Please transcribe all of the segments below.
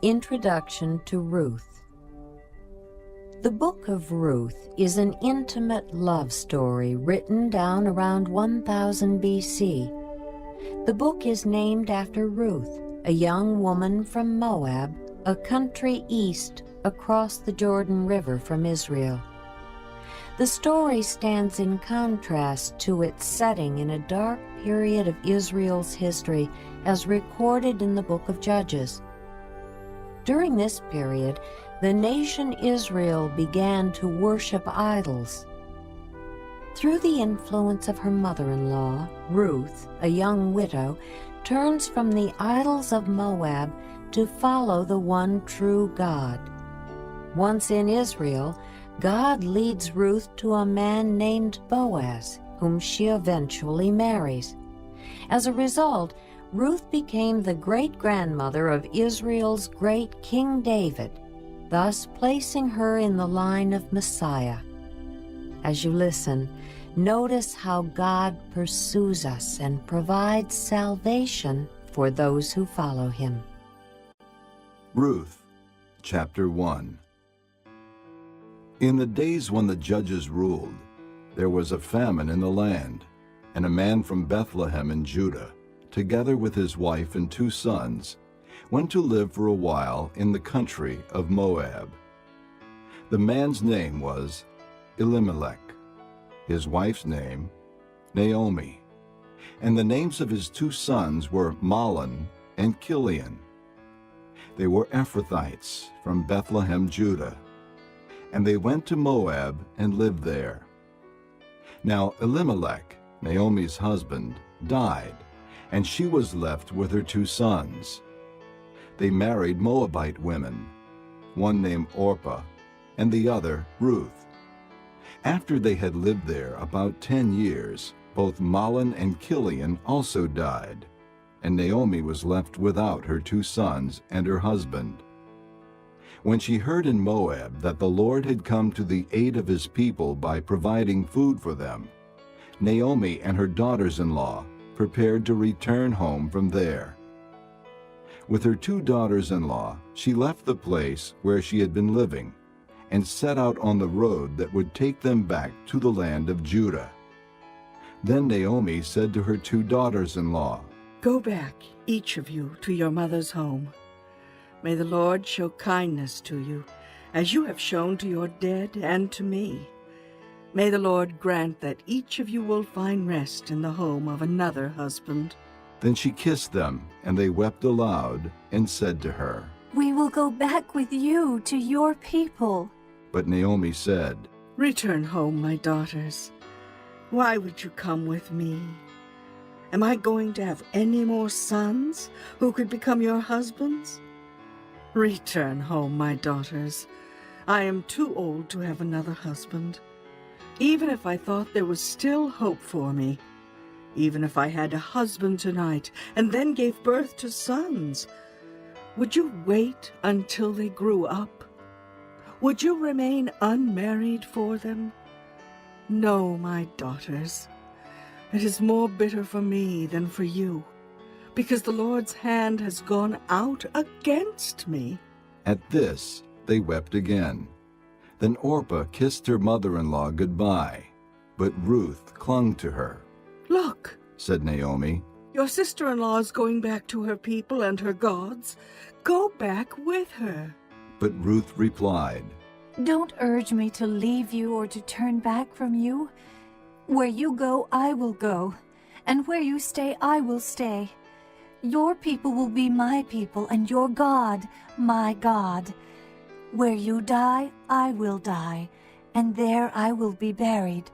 Introduction to Ruth. The Book of Ruth is an intimate love story written down around 1000 BC. The book is named after Ruth, a young woman from Moab, a country east across the Jordan River from Israel. The story stands in contrast to its setting in a dark period of Israel's history as recorded in the Book of Judges. During this period, the nation Israel began to worship idols. Through the influence of her mother-in-law, Ruth, a young widow, turns from the idols of Moab to follow the one true God. Once in Israel, God leads Ruth to a man named Boaz, whom she eventually marries. As a result, Ruth became the great-grandmother of Israel's great King David, thus placing her in the line of Messiah. As you listen, notice how God pursues us and provides salvation for those who follow him. Ruth, chapter 1. In the days when the judges ruled, there was a famine in the land, and a man from Bethlehem in Judah, together with his wife and 2 sons, went to live for a while in the country of Moab. The man's name was Elimelech, his wife's name Naomi, and the names of his 2 sons were Mahlon and Chilion. They were Ephrathites from Bethlehem, Judah, and they went to Moab and lived there. Now Elimelech, Naomi's husband, died, and she was left with her 2 sons. They married Moabite women, one named Orpah and the other Ruth. After they had lived there about 10 years, both Mahlon and Chilion also died, and Naomi was left without her 2 sons and her husband. When she heard in Moab that the Lord had come to the aid of his people by providing food for them, Naomi and her daughters-in-law prepared to return home from there. With her 2 daughters-in-law, she left the place where she had been living and set out on the road that would take them back to the land of Judah. Then Naomi said to her 2 daughters-in-law, "Go back, each of you, to your mother's home. May the Lord show kindness to you, as you have shown to your dead and to me. May the Lord grant that each of you will find rest in the home of another husband." Then she kissed them, and they wept aloud and said to her, "We will go back with you to your people." But Naomi said, "Return home, my daughters. Why would you come with me? Am I going to have any more sons who could become your husbands? Return home, my daughters. I am too old to have another husband. Even if I thought there was still hope for me, even if I had a husband tonight and then gave birth to sons, would you wait until they grew up? Would you remain unmarried for them? No, my daughters. It is more bitter for me than for you, because the Lord's hand has gone out against me." At this they wept again. Then Orpah kissed her mother-in-law goodbye, but Ruth clung to her. "Look," said Naomi, "your sister-in-law is going back to her people and her gods. Go back with her." but Ruth replied, "Don't urge me to leave you or to turn back from you. Where you go, I will go, and where you stay, I will stay. Your people will be my people, and your God, my God. Where you die, I will die, and there I will be buried.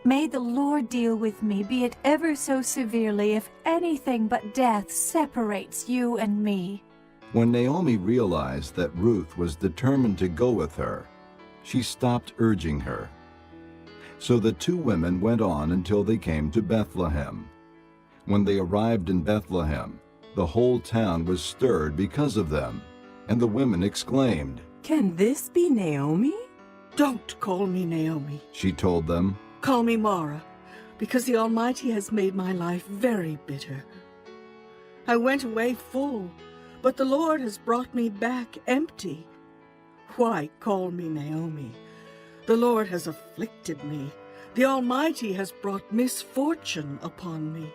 May the Lord deal with me, be it ever so severely, if anything but death separates you and me." When Naomi realized that Ruth was determined to go with her, she stopped urging her. So the 2 women went on until they came to Bethlehem. When they arrived in Bethlehem, the whole town was stirred because of them, and the women exclaimed, "Can this be Naomi?" "Don't call me Naomi. she told them. Call me Mara, because the Almighty has made my life very bitter. I went away full, but the Lord has brought me back empty. Why call me Naomi? The Lord has afflicted me. The Almighty has brought misfortune upon me."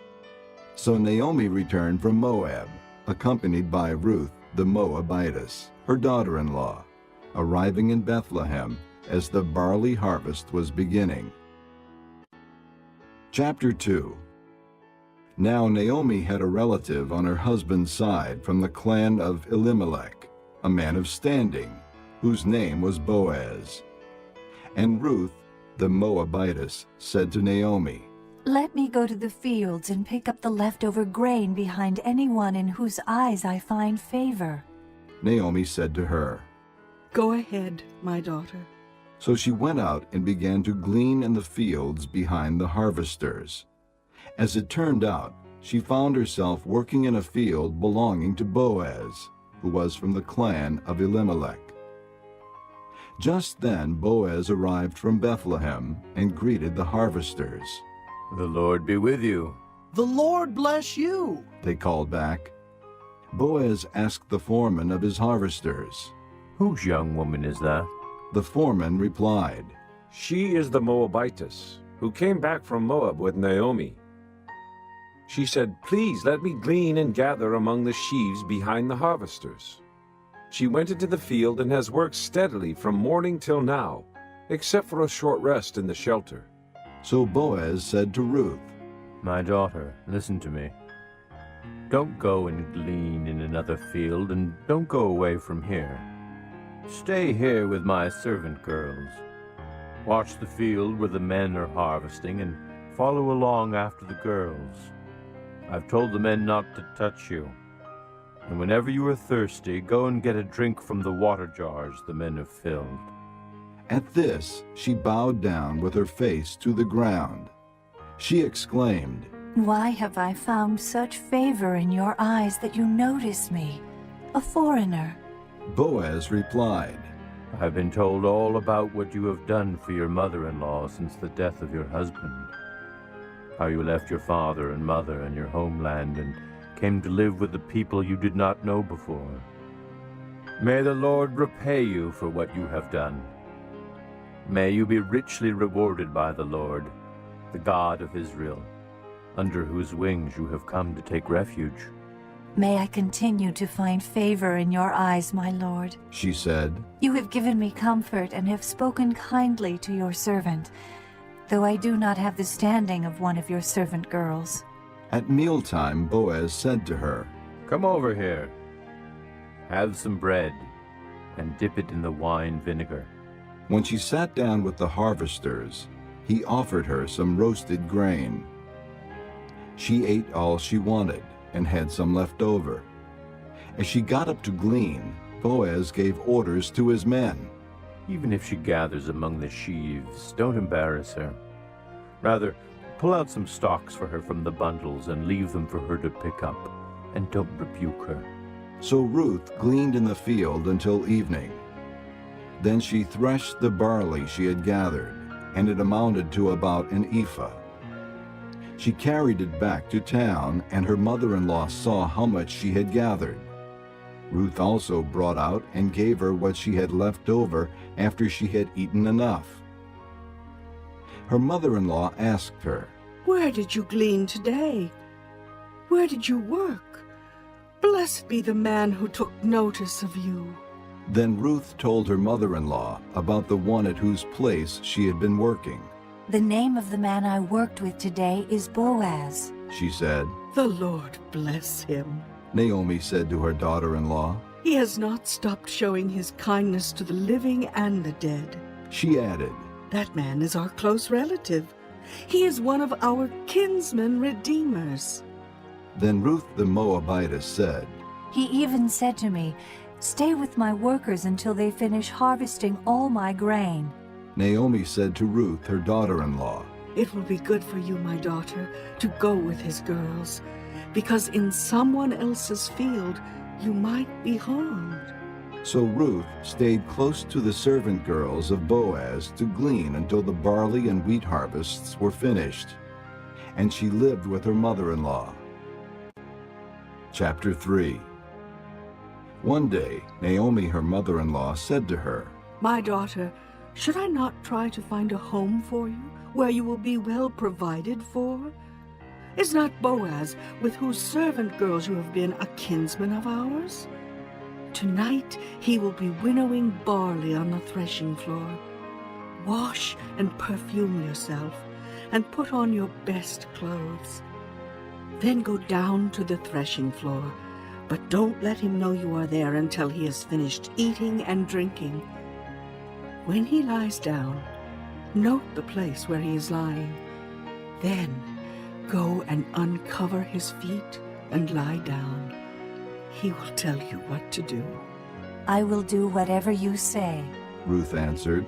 So Naomi returned from Moab, accompanied by Ruth the Moabitess, her daughter-in-law, arriving in Bethlehem as the barley harvest was beginning. Chapter 2. Now Naomi had a relative on her husband's side from the clan of Elimelech, a man of standing, whose name was Boaz. And Ruth the Moabitess said to Naomi, Let me go to the fields and pick up the leftover grain behind anyone in whose eyes I find favor. Naomi said to her. "Go ahead, my daughter." So she went out and began to glean in the fields behind the harvesters. As it turned out, she found herself working in a field belonging to Boaz, who was from the clan of Elimelech. Just then Boaz arrived from Bethlehem and greeted the harvesters. "The Lord be with you." "The Lord bless you," they called back. Boaz asked the foreman of his harvesters. "Whose young woman is that?" The foreman replied, "She is the Moabitess, who came back from Moab with Naomi. She said, 'Please let me glean and gather among the sheaves behind the harvesters.' She went into the field and has worked steadily from morning till now, except for a short rest in the shelter." So Boaz said to Ruth, "My daughter, listen to me. Don't go and glean in another field, and don't go away from here. Stay here with my servant girls. Watch the field where the men are harvesting, and follow along after the girls. I've told the men not to touch you. And whenever you are thirsty, go and get a drink from the water jars the men have filled." At this she bowed down with her face to the ground. She exclaimed, Why have I found such favor in your eyes that you notice me, a foreigner? Boaz replied, "I've been told all about what you have done for your mother-in-law since the death of your husband. How you left your father and mother and your homeland and came to live with the people you did not know before. May the Lord repay you for what you have done. May you be richly rewarded by the Lord, the God of Israel, under whose wings you have come to take refuge." May I continue to find favor in your eyes, my lord. she said. You have given me comfort and have spoken kindly to your servant, though I do not have the standing of one of your servant girls. At mealtime Boaz said to her, "Come over here. Have some bread and dip it in the wine vinegar." When she sat down with the harvesters, he offered her some roasted grain. She ate all she wanted and had some left over. As she got up to glean, Boaz gave orders to his men. Even if she gathers among the sheaves, don't embarrass her. Rather, pull out some stalks for her from the bundles and leave them for her to pick up, and don't rebuke her. So Ruth gleaned in the field until evening. Then she threshed the barley she had gathered, and it amounted to about an ephah. She carried it back to town, and her mother-in-law saw how much she had gathered. Ruth also brought out and gave her what she had left over after she had eaten enough. Her mother-in-law asked her, "Where did you glean today? Where did you work? Blessed be the man who took notice of you." Then Ruth told her mother-in-law about the one at whose place she had been working. The name of the man I worked with today is Boaz. She said. "The Lord bless him. Naomi said to her daughter-in-law. He has not stopped showing his kindness to the living and the dead." She added, "That man is our close relative. He is one of our kinsman redeemers." Then Ruth the Moabitess said, He even said to me, Stay with my workers until they finish harvesting all my grain. Naomi said to Ruth, her daughter-in-law, "It will be good for you, my daughter, to go with his girls, because in someone else's field you might be harmed." So Ruth stayed close to the servant girls of Boaz to glean until the barley and wheat harvests were finished, and she lived with her mother-in-law. Chapter 3. One day, Naomi, her mother-in-law, said to her, My daughter, should I not try to find a home for you, where you will be well provided for? Is not Boaz, with whose servant girls you have been, a kinsman of ours? Tonight he will be winnowing barley on the threshing floor. Wash and perfume yourself, and put on your best clothes. Then go down to the threshing floor, but don't let him know you are there until he has finished eating and drinking. When he lies down, note the place where he is lying. Then go and uncover his feet and lie down. He will tell you what to do. I will do whatever you say. Ruth answered.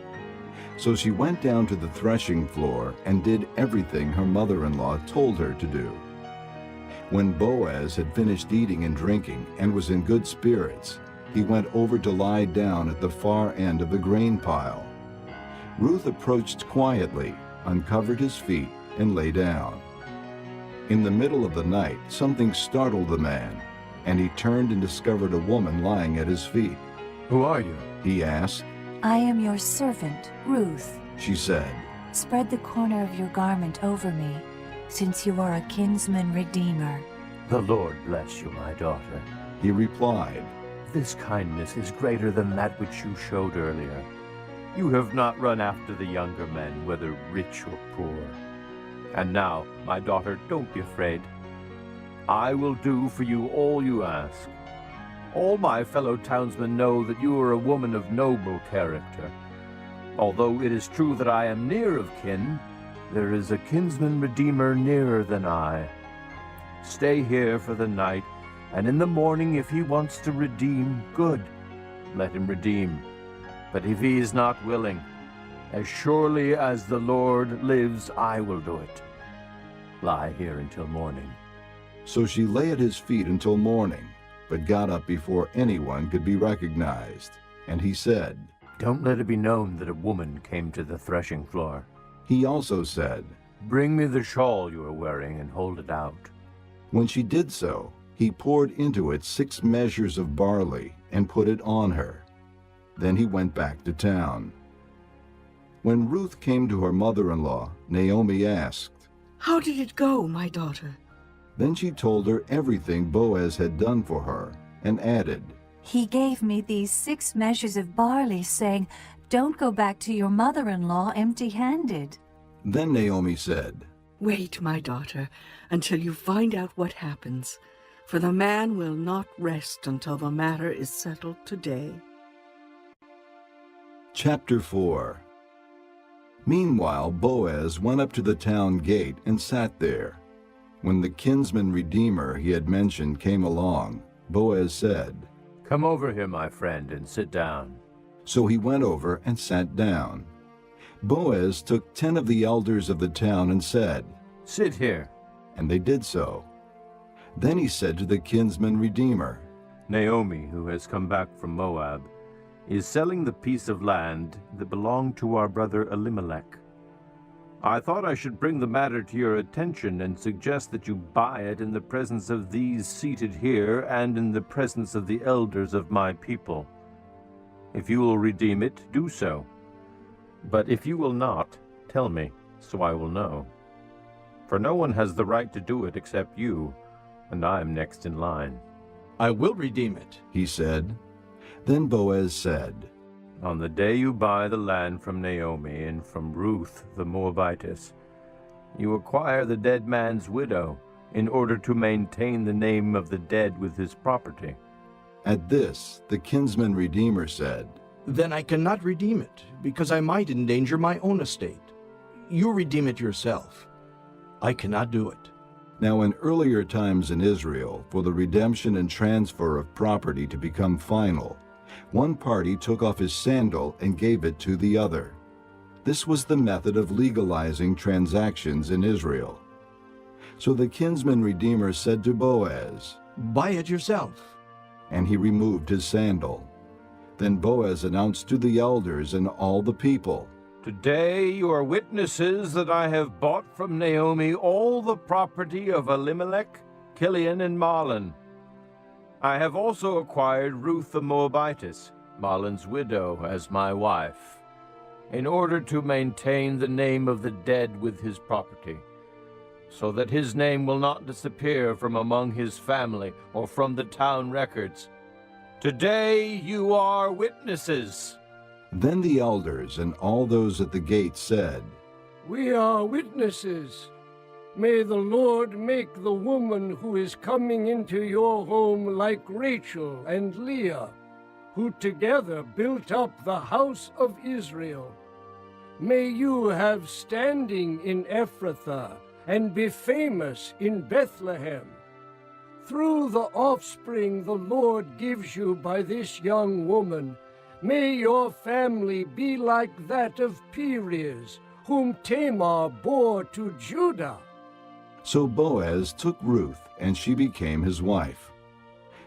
So she went down to the threshing floor and did everything her mother-in-law told her to do. When Boaz had finished eating and drinking and was in good spirits, he went over to lie down at the far end of the grain pile. Ruth approached quietly, uncovered his feet, and lay down. In the middle of the night, something startled the man, and he turned and discovered a woman lying at his feet. Who are you? He asked. I am your servant, Ruth. She said. Spread the corner of your garment over me, since you are a kinsman redeemer. The Lord bless you, my daughter. He replied. This kindness is greater than that which you showed earlier. You have not run after the younger men, whether rich or poor. And now, my daughter, don't be afraid. I will do for you all you ask. All my fellow townsmen know that you are a woman of noble character. Although it is true that I am near of kin, there is a kinsman redeemer nearer than I. Stay here for the night, and in the morning if he wants to redeem, good, let him redeem. But if he is not willing, as surely as the Lord lives, I will do it. Lie here until morning. So she lay at his feet until morning, but got up before anyone could be recognized. And he said, Don't let it be known that a woman came to the threshing floor. He also said, Bring me the shawl you are wearing and hold it out. When she did so, he poured into it 6 measures of barley and put it on her. Then he went back to town. When Ruth came to her mother-in-law, Naomi asked, How did it go, my daughter? Then she told her everything Boaz had done for her, and added, He gave me these 6 measures of barley, saying, Don't go back to your mother-in-law empty-handed. Then Naomi said, Wait, my daughter, until you find out what happens, for the man will not rest until the matter is settled today. Chapter 4. Meanwhile, Boaz went up to the town gate and sat there. When the kinsman redeemer he had mentioned came along, Boaz said, Come over here, my friend, and sit down. So he went over and sat down. Boaz took 10 of the elders of the town and said, Sit here. And they did so. Then he said to the kinsman redeemer, Naomi, who has come back from Moab, is selling the piece of land that belonged to our brother Elimelech. I thought I should bring the matter to your attention and suggest that you buy it in the presence of these seated here and in the presence of the elders of my people. If you will redeem it, do so. But if you will not, tell me, so I will know. For no one has the right to do it except you, and I am next in line. I will redeem it, he said. Then Boaz said, On the day you buy the land from Naomi and from Ruth the Moabitess, you acquire the dead man's widow in order to maintain the name of the dead with his property. At this, the kinsman redeemer said, Then I cannot redeem it, because I might endanger my own estate. You redeem it yourself. I cannot do it. Now in earlier times in Israel, for the redemption and transfer of property to become final, one party took off his sandal and gave it to the other. This was the method of legalizing transactions in Israel. So the kinsman redeemer said to Boaz, Buy it yourself. And he removed his sandal. Then Boaz announced to the elders and all the people, Today you are witnesses that I have bought from Naomi all the property of Elimelech, Kilian, and Mahlon. I have also acquired Ruth the Moabitess, Mahlon's widow, as my wife, in order to maintain the name of the dead with his property, so that his name will not disappear from among his family or from the town records. Today you are witnesses." Then the elders and all those at the gate said, "We are witnesses. May the Lord make the woman who is coming into your home like Rachel and Leah, who together built up the house of Israel. May you have standing in Ephrathah and be famous in Bethlehem. Through the offspring the Lord gives you by this young woman, may your family be like that of Perez, whom Tamar bore to Judah." So Boaz took Ruth, and she became his wife.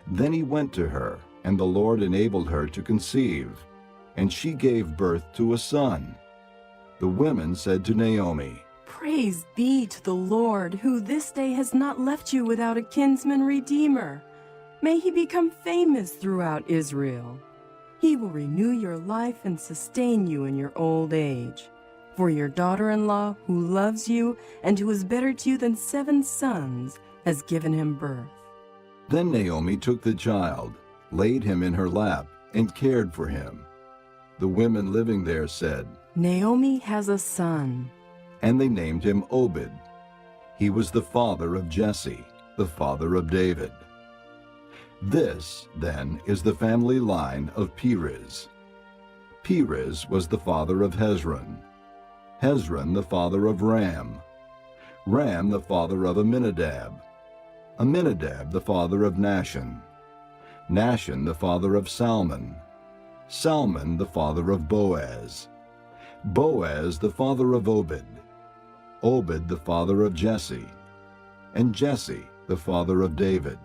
Then he went to her, and the Lord enabled her to conceive, and she gave birth to a son. The women said to Naomi, Praise be to the Lord, who this day has not left you without a kinsman redeemer. May he become famous throughout Israel. He will renew your life and sustain you in your old age. For your daughter-in-law, who loves you and who is better to you than 7 sons, has given him birth. Then Naomi took the child, laid him in her lap, and cared for him. The women living there said, Naomi has a son. And they named him Obed. He was the father of Jesse, the father of David. This, then, is the family line of Perez. Perez was the father of Hezron. Hezron the father of Ram. Ram the father of Amminadab. Amminadab the father of Nahshon. Nahshon the father of Salmon. Salmon the father of Boaz. Boaz the father of Obed. Obed the father of Jesse. And Jesse the father of David.